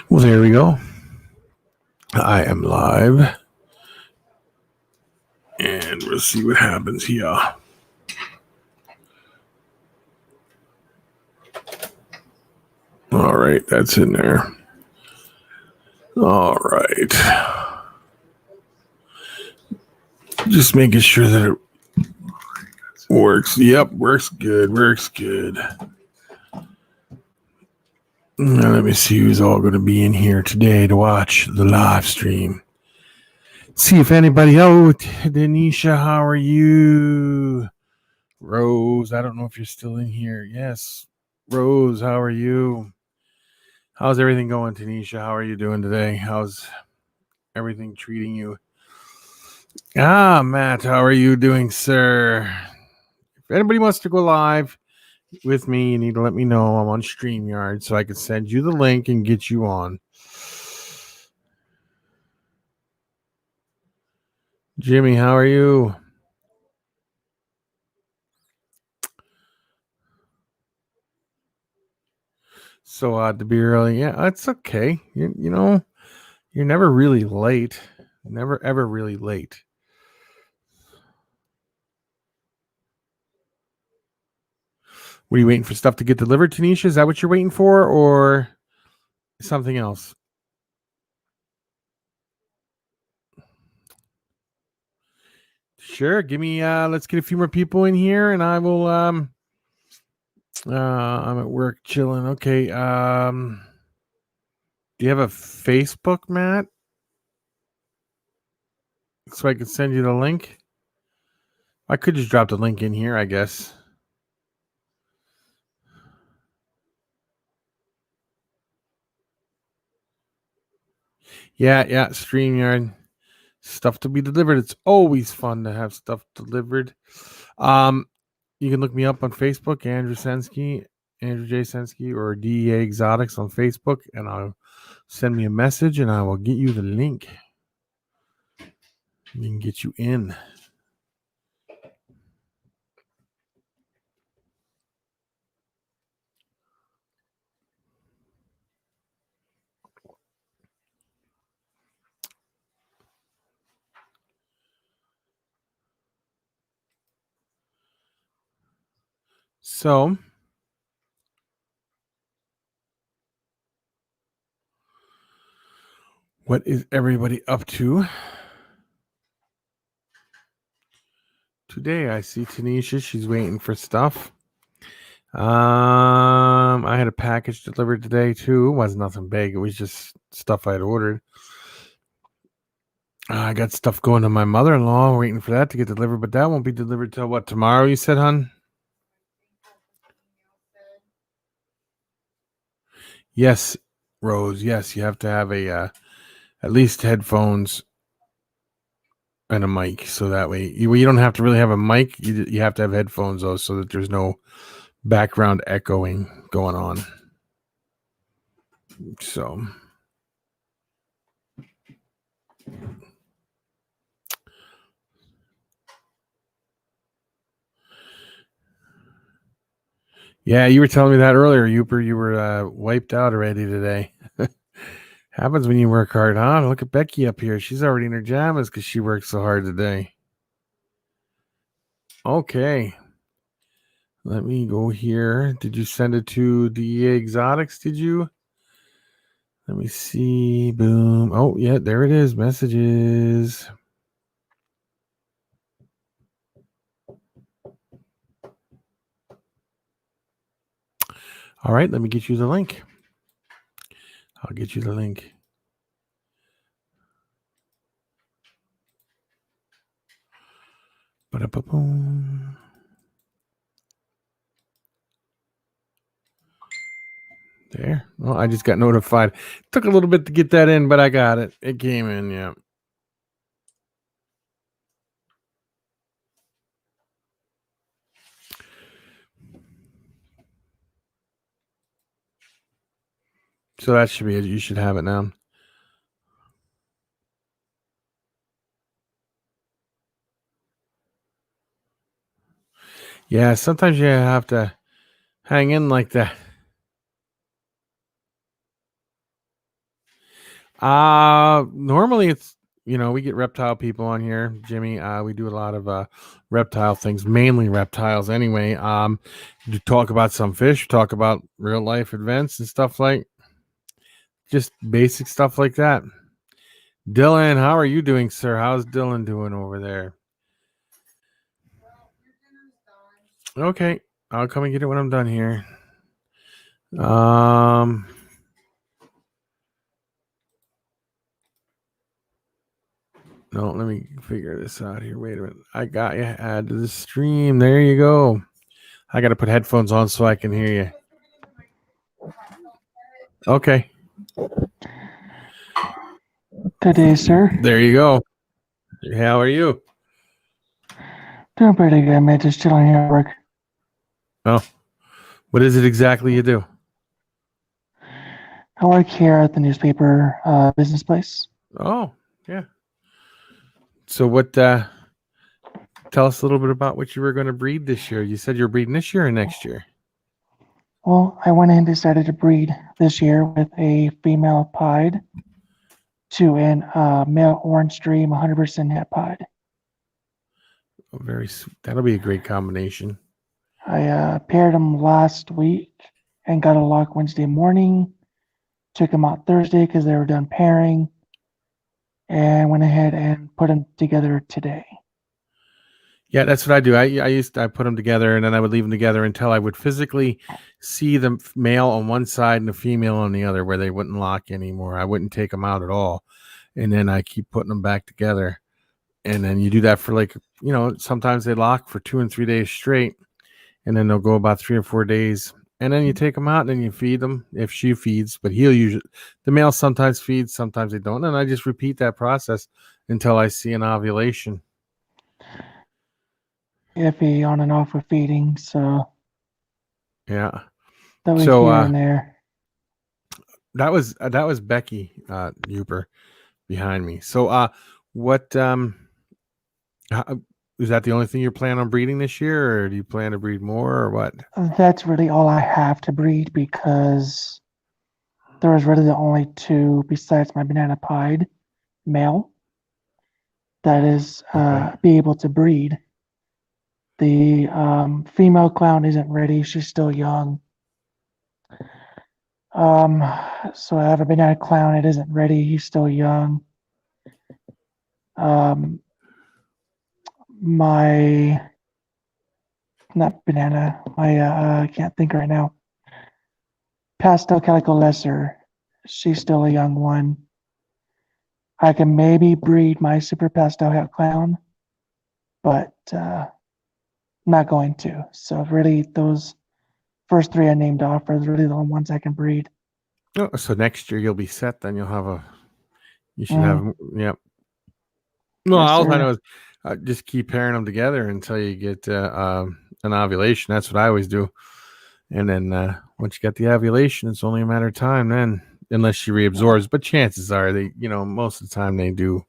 Well, there we go. I am live. And we'll see what happens here. All right, that's in there. All right. Just making sure that it works. Yep, works good. Works good. Now let me see who's all going to be in here today to watch the live stream. See if anybody. Oh, Denisha, how are you? Rose, I don't know if you're still in here. Yes, Rose, how are you? How's everything going, Tanisha? How are you doing today? How's everything treating you? Matt, how are you doing, sir? If anybody wants to go live with me, you need to let me know. I'm on StreamYard, so I can send you the link and get you on. Jimmy, how are you? So odd to be early. Yeah, it's okay. You know, you're never really late. Never, ever really late. Were you waiting for stuff to get delivered, Tanisha? Is that what you're waiting for, or something else? Sure. Give me let's get a few more people in here and I will I'm at work chilling. Okay. Do you have a Facebook, Matt? So I can send you the link? I could just drop the link in here, I guess. Yeah, StreamYard. Stuff to be delivered. It's always fun to have stuff delivered. You can look me up on Facebook, Andrew J. Sensky, or DEA-Exotics on Facebook, and I'll send me a message and I will get you the link. We can get you in. So, what is everybody up to? Today I see Tanisha, she's waiting for stuff. I had a package delivered today too. It wasn't nothing big. It was just stuff I'd ordered. I got stuff going to my mother-in-law, waiting for that to get delivered, but that won't be delivered till what, tomorrow, you said, hon? Yes, Rose. Yes, you have to have a at least headphones and a mic, so that way you don't have to really have a mic. You have to have headphones though, so that there's no background echoing going on. So, yeah, you were telling me that earlier, Youper. You were wiped out already today. Happens when you work hard, huh? Look at Becky up here. She's already in her jammies because she worked so hard today. Okay. Let me go here. Did you send it to DEA-Exotics? Did you? Let me see. Boom. Oh, yeah, there it is. Messages. All right, let me get you the link. I'll get you the link. Ba-da-ba-boom. There. Well, I just got notified. Took a little bit to get that in, but I got it. It came in, yeah. So that should be it. You should have it now. Yeah, sometimes you have to hang in like that. Normally it's we get reptile people on here, Jimmy. We do a lot of reptile things, mainly reptiles anyway. To talk about some fish, talk about real life events and stuff like just basic stuff like that. Dylan, how are you doing, sir? How's Dylan doing over there? Okay, I'll come and get it when I'm done here. No, let me figure this out here. Wait a minute. I got you. Add to the stream. There you go. I got to put headphones on so I can hear you. Okay. Good day, sir. There you go. How are you? Doing pretty good, man. Just chilling here at work. Oh, what is it exactly you do? I work here at the newspaper business place. Oh, yeah. So what, tell us a little bit about what you were going to breed this year. You said you're breeding this year or next year? Well, I went and decided to breed this year with a female pied to a male orange dream 100% het pied. Oh, that'll be a great combination. I paired them last week and got a lock Wednesday morning. Took them out Thursday because they were done pairing, and went ahead and put them together today. Yeah, that's what I do. I put them together, and then I would leave them together until I would physically see the male on one side and the female on the other, where they wouldn't lock anymore. I wouldn't take them out at all, and then I keep putting them back together. And then you do that for sometimes they lock for 2 and 3 days straight, and then they'll go about 3 or 4 days, and then you take them out and then you feed them if she feeds. But the male sometimes feeds, sometimes they don't, and I just repeat that process until I see an ovulation. Iffy on and off with feeding, so yeah. that was here and there. That was Becky Uper behind me. So what is that the only thing you're planning on breeding this year, or do you plan to breed more, or what? That's really all I have to breed, because there was really the only two besides my banana pied male that is be able to breed. The female clown isn't ready. She's still young. So I have a banana clown. It isn't ready. He's still young. My I can't think right now. Pastel Calico Lesser. She's still a young one. I can maybe breed my super pastel hat clown, but not going to. So really, those first three I named off are really the only ones I can breed. Oh, so next year you'll be set. Then you should have. Yep. No, yes, all I know is just keep pairing them together until you get an ovulation. That's what I always do. And then once you get the ovulation, it's only a matter of time then, unless she reabsorbs. But chances are most of the time they do.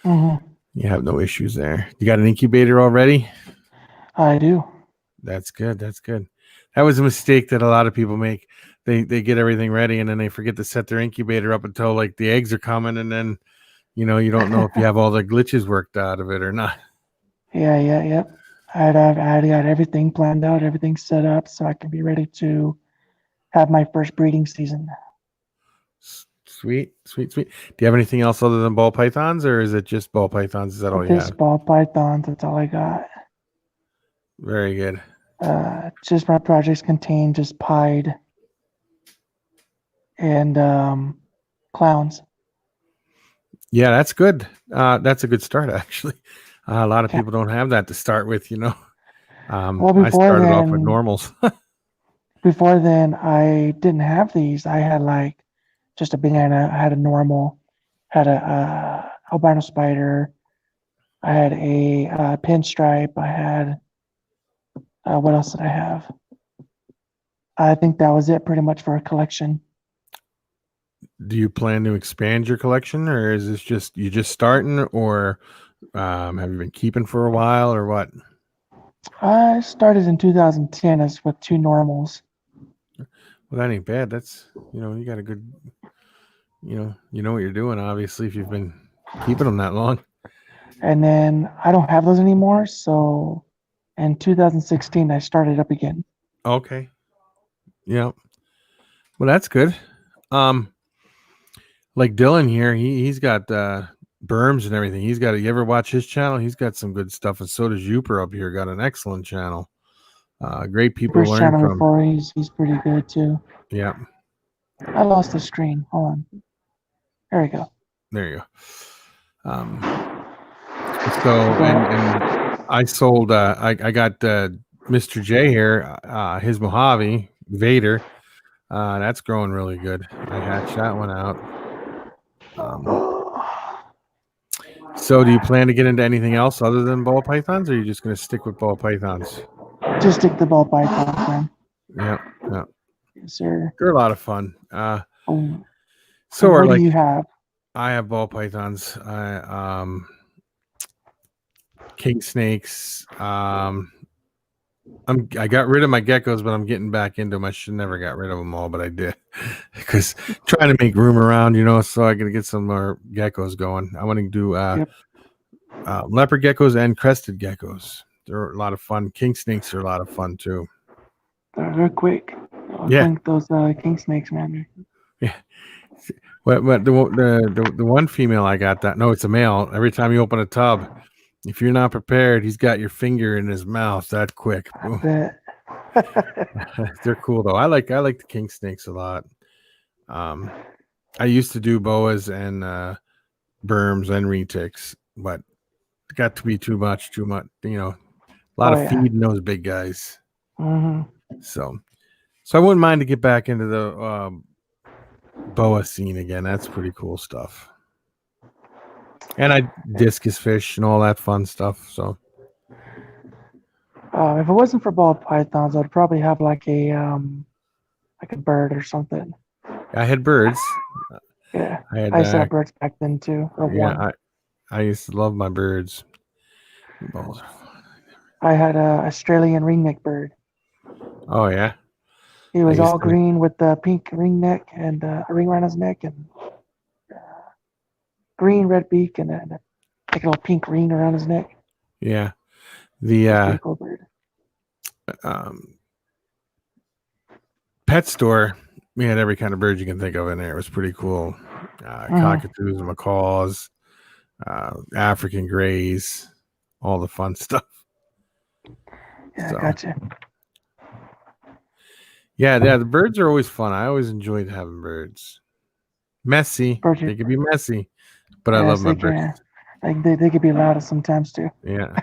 Mm-hmm. You have no issues there. You got an incubator already? I do. That's good. That's good. That was a mistake that a lot of people make. They get everything ready and then they forget to set their incubator up until like the eggs are coming, and then you don't know if you have all the glitches worked out of it or not. Yep. I already got everything planned out, everything set up, so I can be ready to have my first breeding season. Sweet. Do you have anything else other than ball pythons, or is it just ball pythons? Is that all you have? Just ball pythons. That's all I got. Very good. Just my projects contain just pied and clowns. Yeah, that's good. That's a good start, actually. A lot of people don't have that to start with, Well, I started off with normals. Before then, I didn't have these. I had like just a banana. I had a normal, had a albino spider. I had a pinstripe. I had, what else did I have? I think that was it pretty much for a collection. Do you plan to expand your collection, or is this just you just starting, or have you been keeping for a while, or what? I started in 2010 as with two normals. Well, that ain't bad. That's you got a good you know what you're doing. Obviously, if you've been keeping them that long. And then I don't have those anymore. So in 2016, I started up again. Okay. Yeah. Well, that's good. Um, like Dylan here, he's got berms and everything. He's got. You ever watch his channel? He's got some good stuff, and so does Youper up here. Got an excellent channel. Great people to First learn channel from. before, he's pretty good too. Yeah. I lost the screen. Hold on. There we go. There you go. So and I sold. I got Mr. J here. His Mojave Vader. That's growing really good. I hatched that one out. So do you plan to get into anything else other than ball pythons, or are you just going to stick with ball pythons? Just stick the ball pythons, man. Yeah, yeah. Yes, sir. They're a lot of fun. Oh. So what are do you have? I have ball pythons. King snakes. I got rid of my geckos, but I'm getting back into them. I should never got rid of them all, but I did because trying to make room around, so I got to get some more geckos going. I want to do leopard geckos and crested geckos. They're a lot of fun. King snakes are a lot of fun too. They're quick. I think those king snakes, man. Yeah. But the one female I got that no, it's a male. Every time you open a tub, if you're not prepared, he's got your finger in his mouth that quick. I bet. They're cool though. I like the king snakes a lot. I used to do boas and berms and retics, but it got to be too much. A lot of feeding those big guys. Mm-hmm. So I wouldn't mind to get back into the boa scene again. That's pretty cool stuff. And I discus fish and all that fun stuff. So if it wasn't for ball pythons, I'd probably have like a bird or something. I had birds. Yeah, I used to have birds back then too. I used to love my birds. I had a Australian ringneck bird. Oh yeah. He was all green with the pink ring neck and a ring around his neck and green red beak and a little pink ring around his neck. Yeah, the pretty cool bird. Pet store. We had every kind of bird you can think of in there. It was pretty cool. Cockatoos, macaws, African grays, all the fun stuff. Yeah, gotcha. Yeah, the birds are always fun. I always enjoyed having birds. Messy. They can be messy, but I love my birds. Like they could be loud sometimes too. Yeah.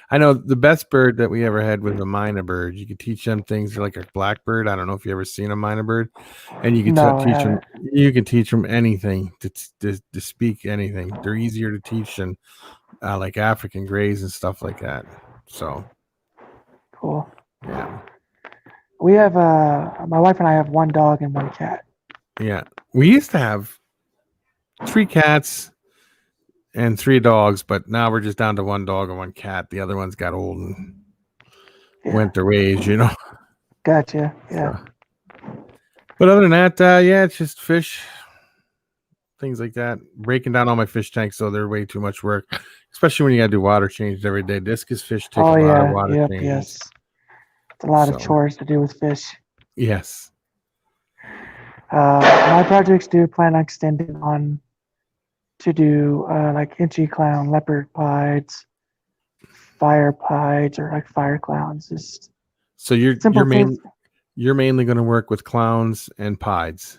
I know the best bird that we ever had was a myna bird. You could teach them things like a blackbird. I don't know if you ever seen a myna bird, and you can teach them. You can teach them anything to speak anything. They're easier to teach than like African grays and stuff like that. So cool. Yeah. We have my wife and I have one dog and one cat. Yeah, we used to have 3 cats and 3 dogs, but now we're just down to 1 dog and 1 cat. The other ones got old and went their ways, Gotcha. Yeah. So. But other than that, it's just fish, things like that. Breaking down all my fish tanks, so they're way too much work, especially when you got to do water changes every day. Discus fish take a lot of water changes. Yes. It's a lot of chores to do with fish. Yes. My projects do plan on extending on to do like inchy clown, leopard pieds, fire pieds, or like fire clowns. Just so you're mainly going to work with clowns and pieds.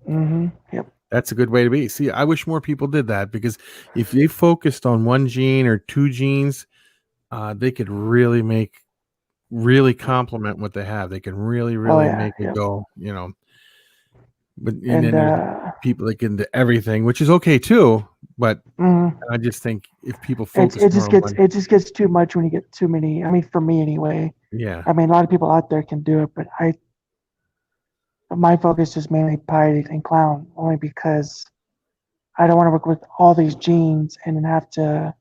Mm-hmm. Yep. That's a good way to be. See, I wish more people did that, because if they focused on 1 gene or 2 genes, they could really complement what they have. They can really make it go, But and then there's people that can do everything, which is okay too. But I just think if people focus, it just gets too much when you get too many. I mean, for me anyway. Yeah. I mean, a lot of people out there can do it, but my focus is mainly pied and clown, only because I don't want to work with all these genes and then have to,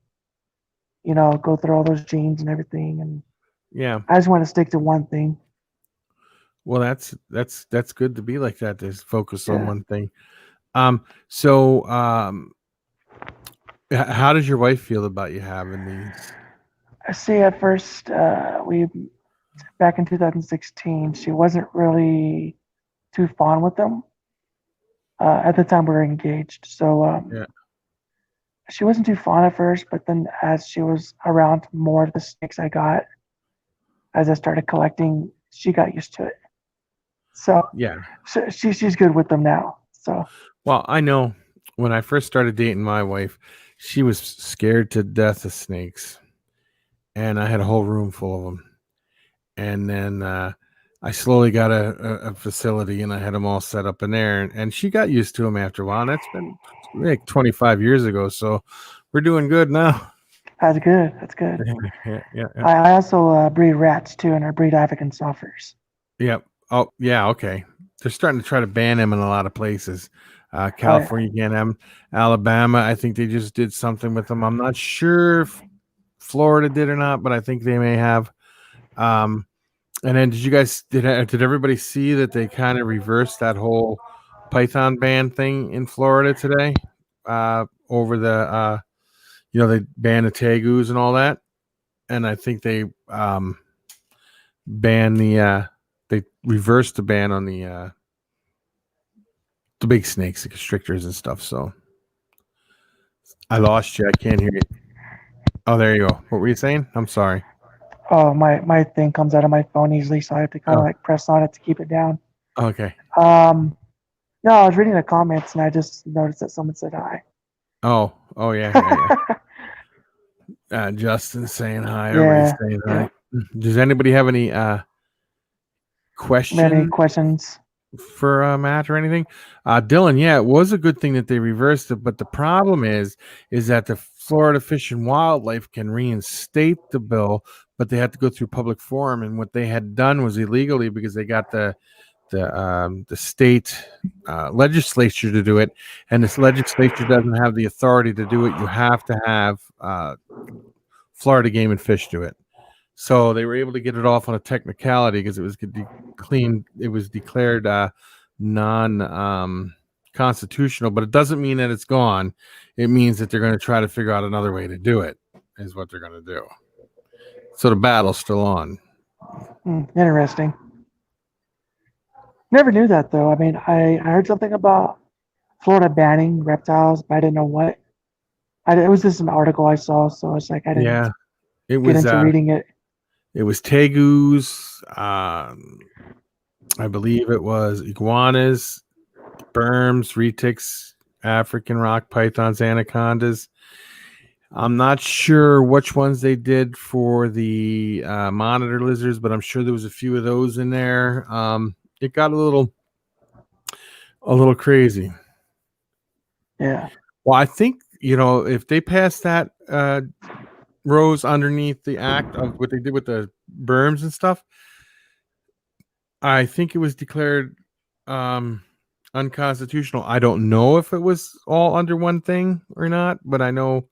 go through all those genes and everything. And yeah, I just want to stick to one thing. Well, that's good to be like that. To focus on Yeah. one thing. So how does your wife feel about you having these? I see. At first, we back in 2016, she wasn't really too fond with them. At the time, we were engaged, so Yeah. she wasn't too fond at first. But then, as she was around more of the snakes I got, as I started collecting, she got used to it. So, Yeah. she's good with them now. So Well, I know when I first started dating my wife, she was scared to death of snakes, and I had a whole room full of them. And then I slowly got a facility, and I had them all set up in there, and she got used to them after a while. And that's been like 25 years ago, so we're doing good now. that's good. That's good. Yeah. I also breed rats too, and I breed African soffers. Yep. Oh, yeah. Okay. They're starting to try to ban them in a lot of places. Oh yeah, California can't have 'em. Alabama, I think they just did something with them. I'm not sure if Florida did or not, but I think they may have. Um, and then did everybody see that they kind of reversed that whole Python ban thing in Florida today? Over the they banned the tegus and all that, and I think banned they reversed the ban on the big snakes, the constrictors and stuff. So I lost you. I can't hear you. Oh, there you go. What were you saying? I'm sorry. oh my thing comes out of my phone easily, so I have to kind of Oh, like press on it to keep it down. okay. Um, no, I was reading the comments and I just noticed that someone said hi. Oh, yeah. Justin saying hi. Everybody's Yeah, saying yeah. hi. Does anybody have any Many questions questions? for Matt or anything? Dylan, yeah, it was a good thing that they reversed it, but the problem is that the Florida Fish and Wildlife can reinstate the bill, but they had to go through public forum, and what they had done was illegally because they got the state legislature to do it, and this legislature doesn't have the authority to do it. You have to have Florida Game and Fish do it. So they were able to get it off on a technicality because it was clean. It was declared non constitutional, but it doesn't mean that it's gone. It means that they're going to try to figure out another way to do it. Is what they're going to do. So the battle's still on. Interesting. Never knew that though. I mean, I heard something about Florida banning reptiles, but I didn't know what. It was just an article I saw, so it's like I didn't Yeah, it get was. into reading it. It was tegus. I believe it was iguanas, berms, retics, African rock pythons, anacondas. I'm not sure which ones they did for the monitor lizards, but I'm sure there was a few of those in there. It got a little crazy. Yeah. Well, I think if they pass that rose underneath the act of what they did with the berms and stuff, I think it was declared unconstitutional. I don't know if it was all under one thing or not, but I know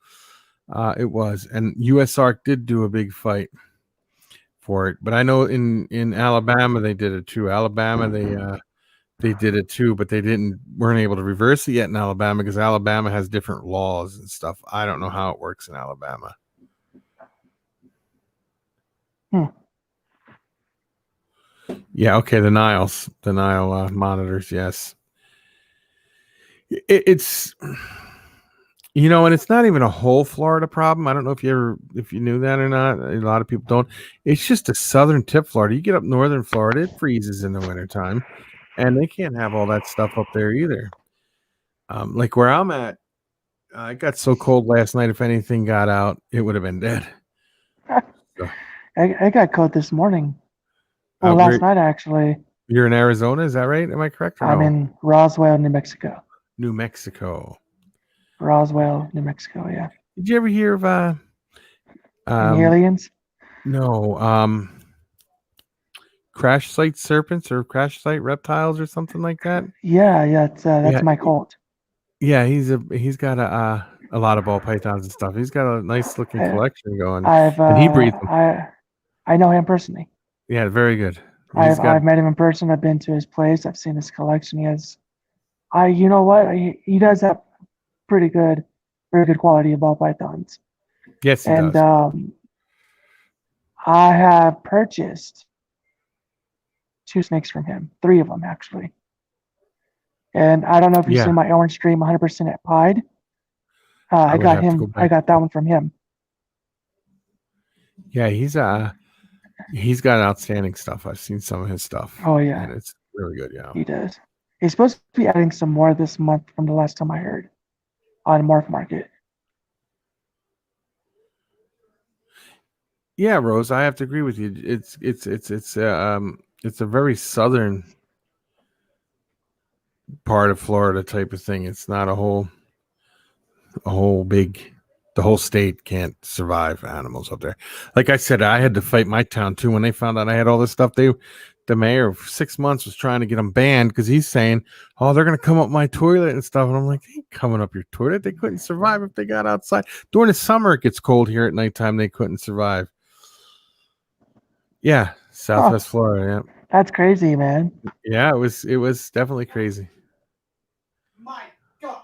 it was. And USARC did do a big fight for it. But I know in Alabama they did it too. Alabama they did it too, but they weren't able to reverse it yet in Alabama because Alabama has different laws and stuff. I don't know how it works in Alabama. Yeah, okay, the Nile monitors, yes. It's and it's not even a whole Florida problem. I don't know if you knew that or not. A lot of people don't. It's just a southern tip Florida. You get up northern Florida, it freezes in the wintertime, and they can't have all that stuff up there either. Like where I'm at, it got so cold last night. If anything got out, it would have been dead. So, I got caught this morning. Well, where last night actually. you're in Arizona, is that right? Am I correct or I'm no? in Roswell, New Mexico. New Mexico. Roswell, New Mexico. Yeah. Did you ever hear of Any aliens? no crash site serpents or crash site reptiles or something like that? Yeah. That's Yeah, my cult. yeah. He's got a lot of ball pythons and stuff. He's got a nice looking collection going, I've and he breeds them. I know him personally. Yeah, very good. I've met him in person. I've been to his place. I've seen his collection. You know what? He does have pretty good, very good quality of ball pythons. Yes, he And does. I have purchased 2 snakes from him, 3 of them actually. And I don't know if you've Yeah, seen my orange stream 100% at Pied. I I would got have to go him. I back. got that one from him. Yeah, he's got outstanding stuff. I've seen some of his stuff, Oh and yeah, it's really good. Yeah. he does. He's supposed to be adding some more this month from the last time I heard on Morph Market. Yeah, Rose, I have to agree with you. It's a very southern part of Florida type of thing. It's not a whole big. The whole state can't survive animals up there. Like I said, I had to fight my town too when they found out I had all this stuff. The mayor for 6 months was trying to get them banned because he's saying, "Oh, they're going to come up my toilet and stuff." And I'm like, "They ain't coming up your toilet. They couldn't survive if they got outside. During the summer, it gets cold here at nighttime. They couldn't survive." Yeah, Southwest Florida. That's crazy, man. Yeah, it was definitely crazy. My God,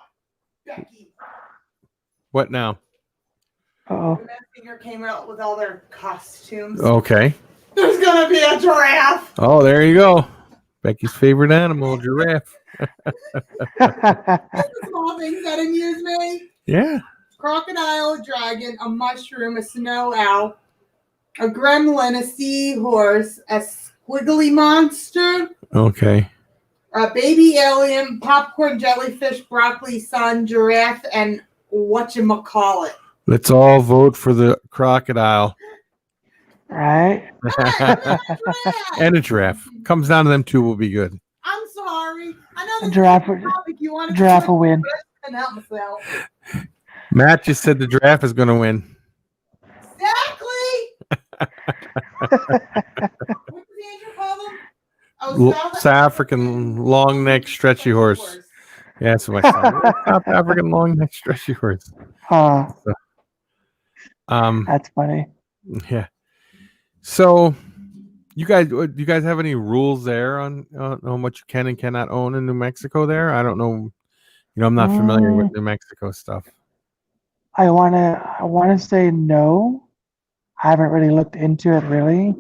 Becky. What now? Oh, The Messenger came out with all their costumes. Okay. There's gonna be a giraffe. Oh, there you go. Becky's favorite animal, giraffe. Small things that amuse me. Yeah. Crocodile, a dragon, a mushroom, a snow owl, a gremlin, a seahorse, a squiggly monster, Okay. a baby alien, popcorn jellyfish, broccoli sun, giraffe, and whatchamacallit. Let's all vote for the crocodile. right? And a giraffe. Comes down to them two will be good. I'm sorry. I know A this giraffe, is a topic you want to giraffe will win. and help myself. Matt just said the giraffe is going to win. Exactly. What did the angel call them? Oh, South African long neck stretchy horse. Yeah, that's what I said. South African long neck stretchy horse. Huh. So, That's funny. yeah. So, do you guys have any rules there on what you can and cannot own in New Mexico? There, I don't know. I'm not familiar with New Mexico stuff. I wanna say no. I haven't really looked into it really,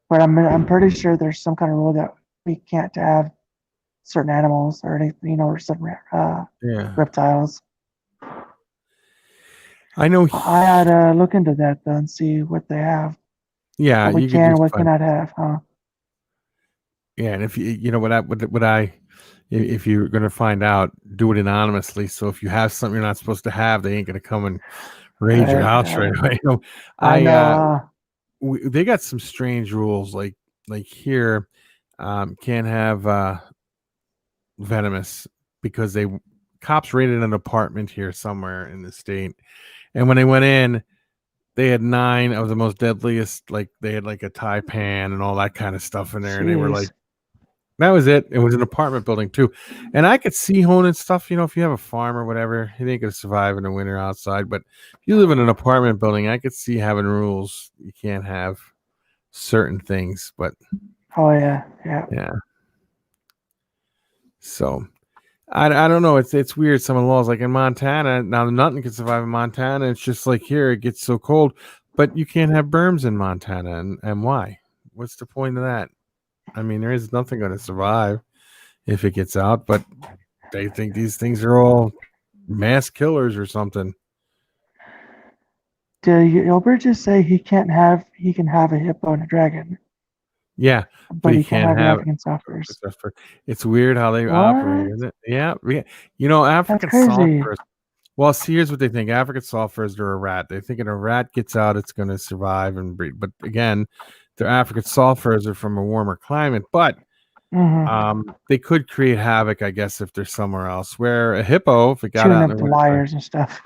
but I'm pretty sure there's some kind of rule that we can't have certain animals or anything, or certain Yeah, reptiles. I know. I had to look into that though and see what they have. Yeah, What we you could can, just what find. cannot have, huh? Yeah, and if if you're going to find out, do it anonymously. So if you have something you're not supposed to have, they ain't going to come and raid your house right away. I know. They got some strange rules, like here, can't have venomous because cops raided an apartment here somewhere in the state, and when they went in, they had 9 of the most deadliest, like they had like a taipan and all that kind of stuff in there, and they were like, Jeez. that was it. It was an apartment building too, and I could see honing stuff. If you have a farm or whatever, it ain't gonna survive in the winter outside. But if you live in an apartment building, I could see having rules. You can't have certain things, but Oh yeah, yeah. yeah. So I don't know. It's weird. Some of the laws, like in Montana, now nothing can survive in Montana. It's just like here, it gets so cold, but you can't have berms in Montana, and why? What's the point of that? I mean, there is nothing going to survive if it gets out, but they think these things are all mass killers or something. Did Gilbert just say he can have a hippo and a dragon, Yeah, but he can't have the have. African softwares? It's weird how they What? operate, isn't it? Yeah. African crazy. softwares. Well, see, here's what they think: African softwares are a rat. They think if a rat gets out, it's going to survive and breed. But again, their African softwares are from a warmer climate, but they could create havoc, I guess, if they're somewhere else. Where a hippo, if it got Chewing out, up the wires and stuff.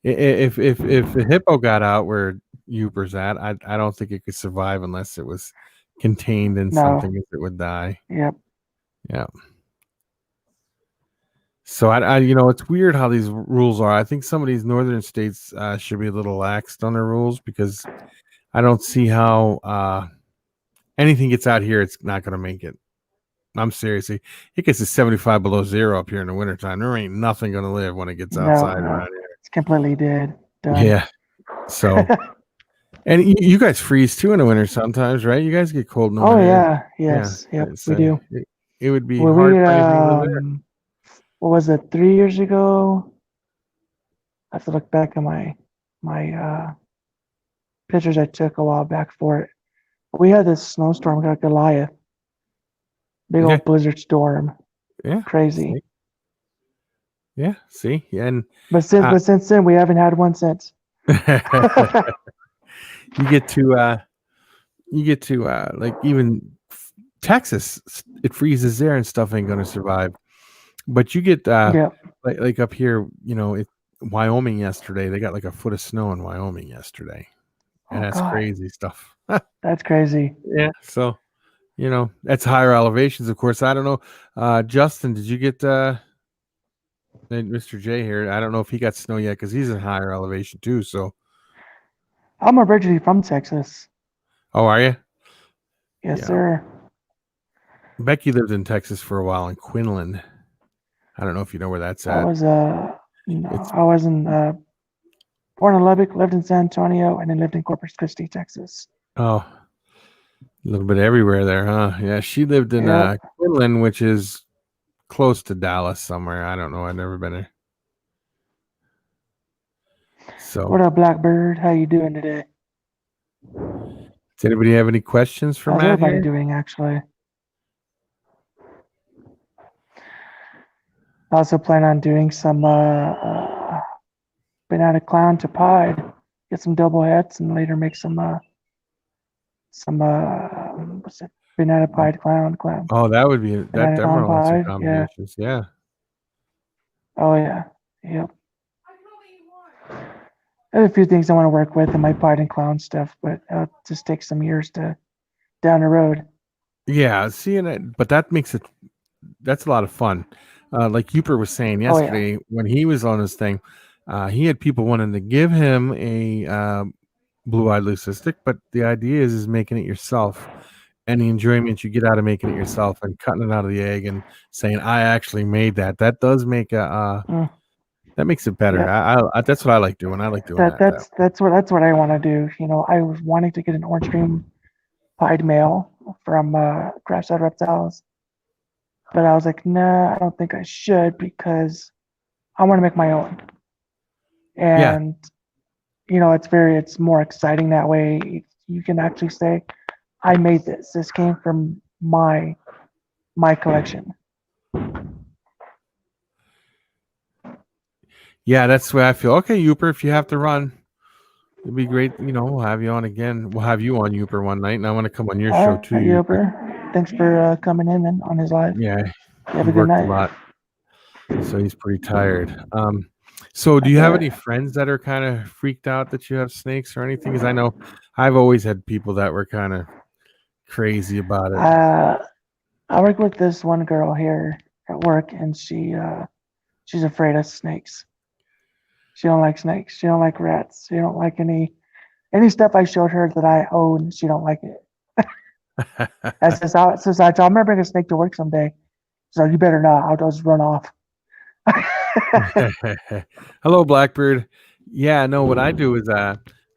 if a hippo got out where Uber's at, I don't think it could survive unless it was contained in something. If it would die. Yep. Yeah. So it's weird how these rules are. I think some of these northern states should be a little laxed on their rules because I don't see how anything gets out here, it's not going to make it. I'm seriously, it gets to 75 below zero up here in the wintertime. There ain't nothing going to live when it gets outside around here. It's completely dead. Done. Yeah. So, and you guys freeze too in the winter sometimes, right? You guys get cold in the Oh winter. yeah. Yes. Yeah. Yep. We do. It would be Well, hard finding things to live there. what was it? 3 years ago. I have to look back at my pictures I took a while back for it. We had this snowstorm, got Goliath, big old blizzard storm. Yeah, crazy. See? Yeah, see, and but since then we haven't had one since. you get to like even Texas, it freezes there and stuff ain't gonna survive. But you get like up here, Wyoming yesterday, they got like a foot of snow in Wyoming yesterday. And that's crazy stuff. That's crazy. Yeah. So, that's higher elevations, of course. I don't know. Justin, did you get Mr. J here? I don't know if he got snow yet because he's in higher elevation too. So I'm originally from Texas. Oh, are you? Yes, sir. Becky lived in Texas for a while in Quinlan. I don't know if you know where that's at. I was born in Lubbock, lived in San Antonio, and then lived in Corpus Christi, Texas. Oh, a little bit everywhere there, huh? Yeah, she lived in Quinlan, which is close to Dallas somewhere. I don't know. I've never been there. So, what up, Blackbird? How you doing today? Does anybody have any questions for Matt? How's everybody doing, actually? I also plan on doing some banana clown to pied, get some double heads, and later make some what's it? Banana pied clown. Oh, that would be that definitely some combinations. Yeah. Oh yeah. Yep. I have a few things I want to work with in my pied and clown stuff, but it'll just take some years to down the road. Yeah, but that's a lot of fun. Like Uper was saying yesterday when he was on his thing, he had people wanting to give him a blue-eyed leucistic, but the idea is making it yourself, and the enjoyment you get out of making it yourself and cutting it out of the egg and saying, "I actually made that." That does make that makes it better. Yeah. I that's what I like doing. I like doing that. That's what I want to do. I was wanting to get an orange cream pied male from Grass-Fed Reptiles. But I was like, nah, I don't think I should because I want to make my own. And, it's more exciting that way. You can actually say, I made this. This came from my collection. Yeah, that's the way I feel. Okay, Uper, if you have to run, it'd be great. We'll have you on again. We'll have you on Uper one night, and I want to come on your show too. Uper. Thanks for coming in and on his live. Yeah, have a good night. A lot, so he's pretty tired. So do you have any friends that are kind of freaked out that you have snakes or anything? Because I know I've always had people that were kind of crazy about it. I work with this one girl here at work, and she's afraid of snakes. She don't like snakes. She don't like rats. She don't like any stuff I showed her that I own. She don't like it. I says, I'm gonna bring a snake to work someday. So you better not. I'll just run off. Hello, Blackbird. Yeah, no, what I do is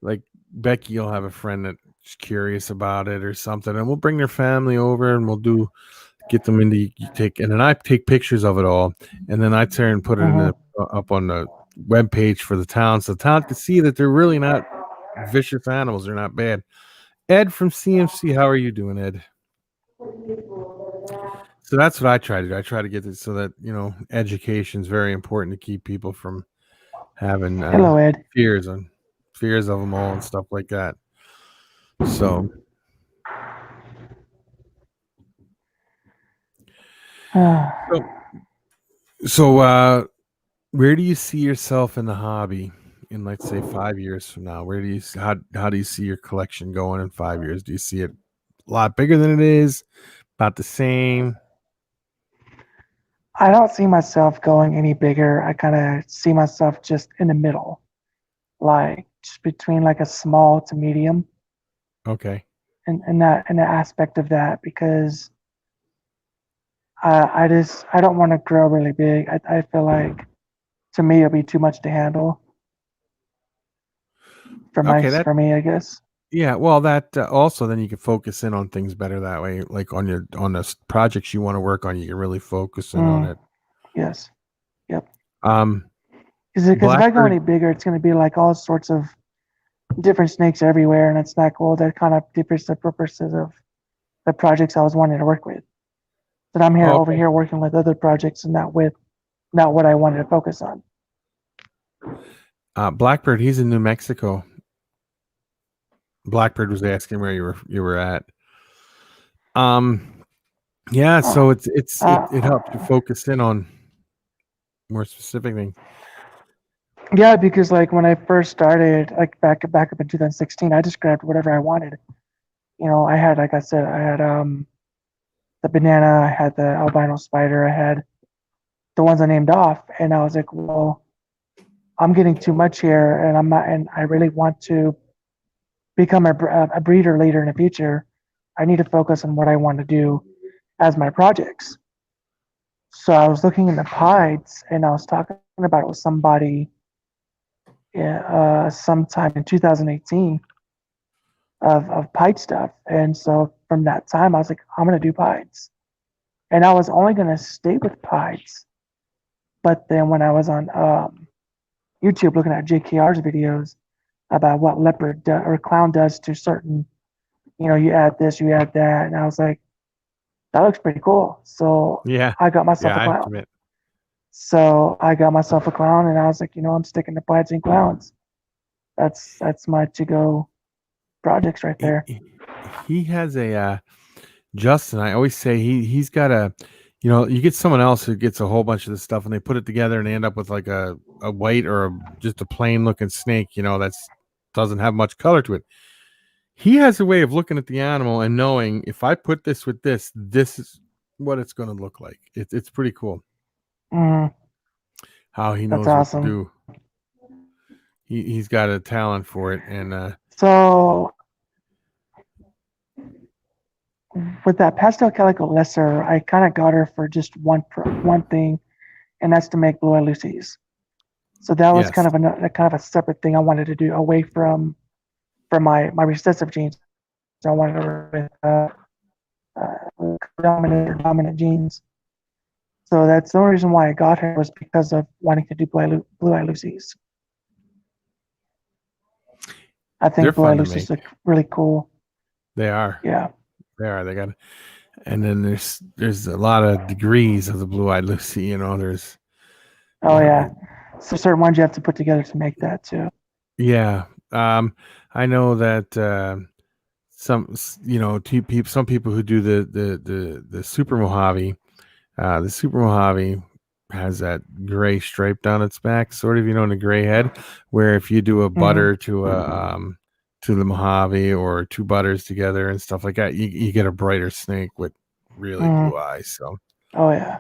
like Becky will have a friend that's curious about it or something, and we'll bring their family over and we'll get them into and then I take pictures of it all, and then I turn and put it up on the web page for the town, so the town can see that they're really not vicious animals. They're not bad. Ed from CMC, how are you doing, Ed? So that's what I try to do. I try to get this so that education is very important to keep people from having Hello, Ed. fears of them all and stuff like that. So where do you see yourself in the hobby in, let's say, 5 years from now? Where do you how do you see your collection going in 5 years? Do you see it a lot bigger than it is? About the same? I don't see myself going any bigger. I kind of see myself just in the middle, like just between like a small to medium. Okay. in that aspect of that, because I don't want to grow really big. I feel like to me it'll be too much to handle Okay, that for me, I guess. yeah. Well, that also then you can focus in on things better that way. Like on the projects you want to work on, you can really focus in on Mm, it. yes. Yep. Um, Because if I go Blackbird. any bigger, it's going to be like all sorts of different snakes everywhere, and it's not cool. That kind of defeats the purposes of the projects I was wanting to work with. But I'm here Oh, over okay. here working with other projects and not what I wanted to focus on. Blackbird. He's in New Mexico. Blackbird was asking where you were at. Um, yeah. Oh, So it helps you uh, focus in on more specific things. yeah, because like when I first started, like back up in 2016, I just grabbed whatever I wanted. I had, like I said, I had the banana, I had the albino spider, I had the ones I named off, and I was like, well, I'm getting too much here, and I'm not, and I really want to become a breeder leader in the future. I need to focus on what I want to do as my projects. So I was looking into pieds, and I was talking about it with somebody sometime in 2018 of pied stuff. And so from that time, I was like, I'm going to do pieds. And I was only going to stay with pieds. But then when I was on YouTube looking at JKR's videos about what leopard or clown does to certain, you add this, you add that. And I was like, that looks pretty cool. So Yeah. I got myself Yeah. a I have to clown. admit. And I was like, I'm sticking to pieds and clowns. That's my to go projects right He, there. he he has a Justin. I always say he's got a, you get someone else who gets a whole bunch of this stuff and they put it together and they end up with like a white or just a plain looking snake. That's doesn't have much color to it. He has a way of looking at the animal and knowing if I put this with this is what it's going to look like. It's pretty cool Mm, how he that's knows what to awesome. do. He's got a talent for it, and So with that pastel calico lesser, I kind of got her for just one thing, and that's to make blue eye Lucy's. So that was yes, kind of a separate thing I wanted to do away from my recessive genes. So I wanted to dominant genes. So that's the only reason why I got her, was because of wanting to do blue eye Lucy's. I they're think blue eye fun to Lucy's make. look really cool. They are. Yeah. They are. They got. And then there's a lot of degrees of the blue-eyed Lucy. There's Oh yeah. So certain ones you have to put together to make that too. yeah. I know that some some people who do the Super Mojave, the Super Mojave has that gray stripe down its back, sort of, in a gray head. Where if you do a Mm-hmm. butter to the Mojave or two butters together and stuff like that, you get a brighter snake with really blue eyes. So Oh yeah.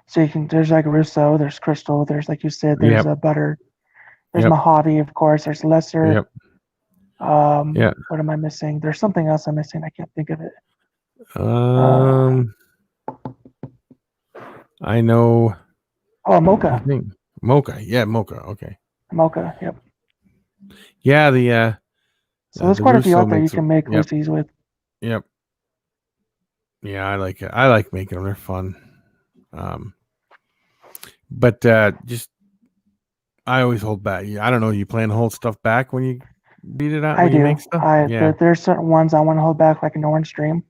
So there's like Russo, there's Crystal, there's, like you said, there's yep, a Butter, there's yep, Mojave, of course, there's Lesser. yep, yeah. What am I missing? There's something else I'm missing. I can't think of it. Uh, Um, I know. oh, I Mocha. think Mocha. Yeah, Mocha. Okay. Mocha. Yep. Yeah, So there's the quite a few Russo out there you makes. can make Yep, Lucy's with. yep. Yeah, I like it. I like making them. They're fun. Um, but just I always hold back. I don't know. You plan to hold stuff back when you beat it out I when you do. make stuff. Yeah, There's certain ones I want to hold back, like an orange stream.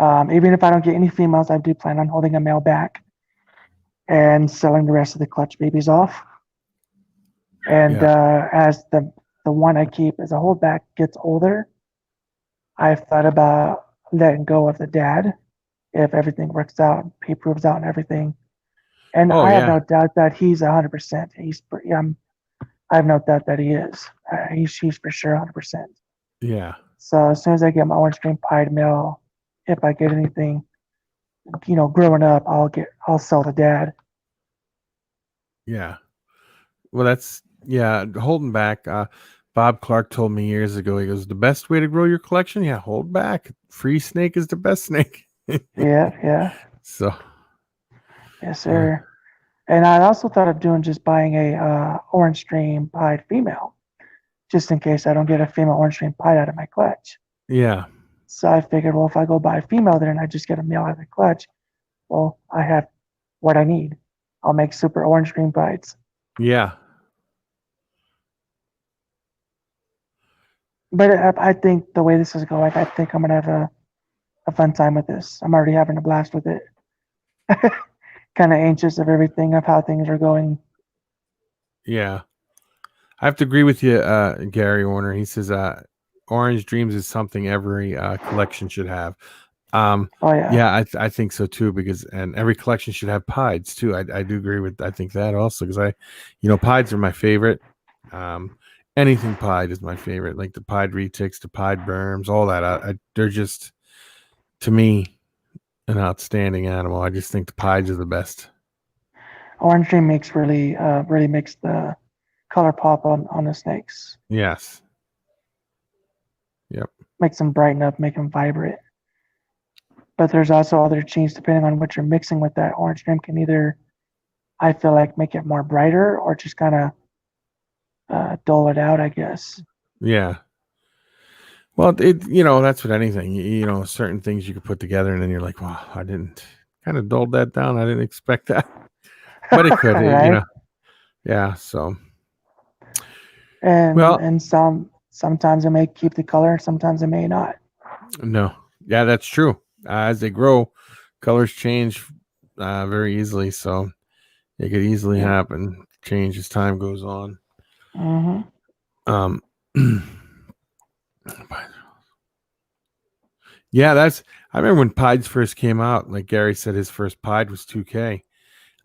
Even if I don't get any females, I do plan on holding a male back and selling the rest of the clutch babies off. And yeah, as the one I keep as a holdback gets older, I've thought about letting go of the dad if everything works out, he proves out and everything. And oh I have yeah, no doubt that he's 100%. I have no doubt that he is. He's for sure 100%. yeah, So as soon as I get my orange stream pied male, if I get anything, growing up, I'll sell the dad. yeah. Well, that's holding back. Bob Clark told me years ago, he goes, the best way to grow your collection, yeah, hold back. Free snake is the best snake. Yeah. So, Yes, sir. And I also thought of just buying a orange stream pied female, just in case I don't get a female orange stream pied out of my clutch. yeah. So I figured, well, if I go buy a female there and I just get a male out of the clutch, well, I have what I need. I'll make super orange stream pieds. Yeah. But I think the way this is going, I think I'm gonna have a fun time with this. I'm already having a blast with it. Kind of anxious of everything, of how things are going. Yeah. I have to agree with you, Gary Warner. He says Orange Dreams is something every collection should have. Oh yeah. Yeah, I think so too, because and every collection should have pieds too. I do agree with, I think that also, because pieds are my favorite. Anything pied is my favorite, like the pied retics, the pied berms, all that. They're just, to me, an outstanding animal. I just think the pieds are the best. Orange dream makes really makes the color pop on the snakes. Yes. Yep. Makes them brighten up, make them vibrant. But there's also other genes, depending on what you're mixing with that orange dream, can either, I feel like, make it more brighter or just kind of dull it out, I guess. Yeah. Well, that's with anything. Certain things you could put together, and then you're like, wow, I didn't, kind of dulled that down. I didn't expect that, but it could, Right? Yeah. So, And sometimes it may keep the color, sometimes it may not. no, yeah, that's true. As they grow, colors change very easily, so it could easily happen, change as time goes on. Yeah, I remember when pieds first came out. Like Gary said, his first pied was 2K.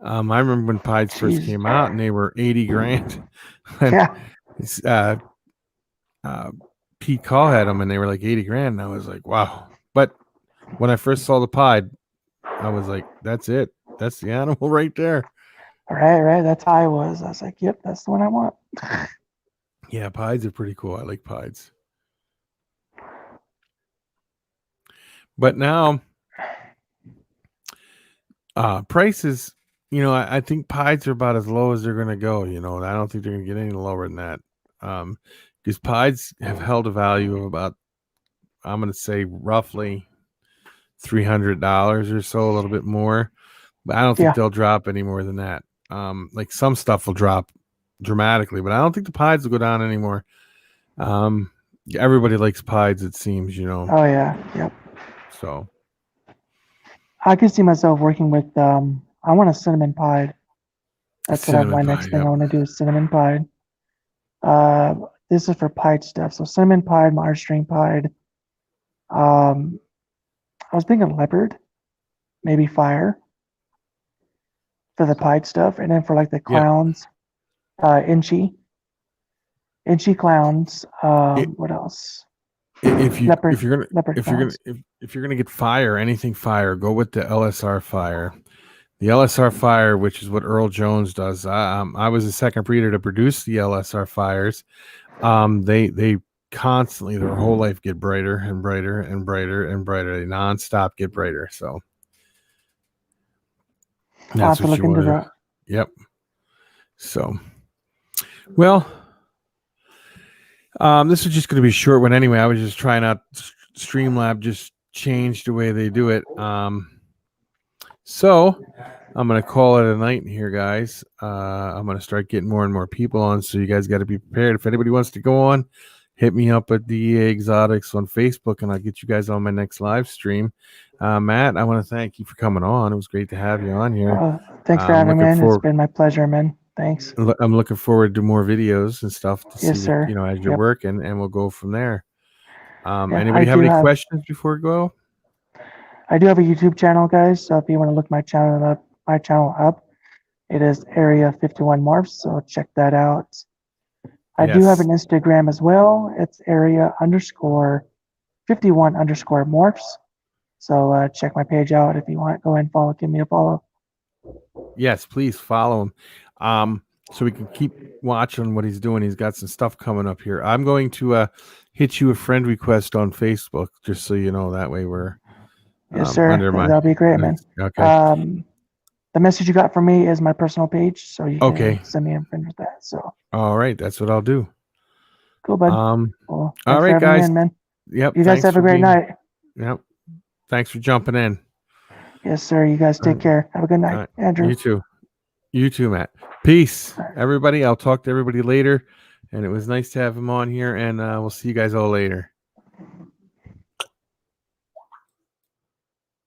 I remember when pieds first came out, and they were $80,000. Pete Call had them, and they were like $80,000. And I was like, wow. But when I first saw the pied, I was like, that's it. That's the animal right there. Right. That's how I was. I was like, yep, that's the one I want. Yeah, pieds are pretty cool. I like pieds. But now, prices, I think pieds are about as low as they're going to go. I don't think they're going to get any lower than that. Because pieds have held a value of about, I'm going to say roughly $300 or so, a little bit more. But I don't think they'll drop any more than that. Like some stuff will drop dramatically, but I don't think the pieds will go down anymore. Everybody likes pieds, it seems, Oh yeah, yep. So I could see myself working with I want a cinnamon pied. That's my next thing I want to do is cinnamon pied. This is for pied stuff. So cinnamon pied, Mars string pied. I was thinking leopard, maybe fire for the pied stuff, and then for like the clowns, inchy clowns. What else? If you're gonna get fire, anything fire, go with the LSR fire. The LSR fire, which is what Earl Jones does. I was the second breeder to produce the LSR fires. They constantly, their whole life, get brighter and brighter and brighter and brighter. They nonstop get brighter. So that's what you want to do. Yep. So, well, this is just going to be a short one anyway. I was just trying out Streamlab, just changed the way they do it. So I'm going to call it a night here, guys. I'm going to start getting more and more people on, so you guys got to be prepared. If anybody wants to go on, hit me up at DEA-Exotics on Facebook, and I'll get you guys on my next live stream. Matt, I want to thank you for coming on. It was great to have you on here. Thanks for having me, man. It's been my pleasure, man. Thanks. I'm looking forward to more videos and stuff to see, sir. As you're working, and we'll go from there. Anybody have any questions before we go? I do have a YouTube channel, guys. So if you want to look my channel up, it is Area 51 Morphs. So check that out. I do have an Instagram as well. It's Area _51 _Morphs. So check my page out if you want. Go ahead and follow. Give me a follow. Yes, please follow him. so we can keep watching what he's doing. He's got some stuff coming up here. I'm going to hit you a friend request on Facebook, just so you know. That way we're Yes, sir. under my. That'll be great, man. Okay. The message you got from me is my personal page, so you can Okay. send me a friend with that. So All right, that's what I'll do. cool, bud. Well, Well, all thanks right, for having me guys. in, man. Yep. You guys thanks have a for great being- night. Yep. Thanks for jumping in. Yes, sir. You guys take care. Have a good night, All right. Andrew. You too. You too, Matt. Peace, All right. everybody. I'll talk to everybody later. And it was nice to have him on here. And we'll see you guys all later.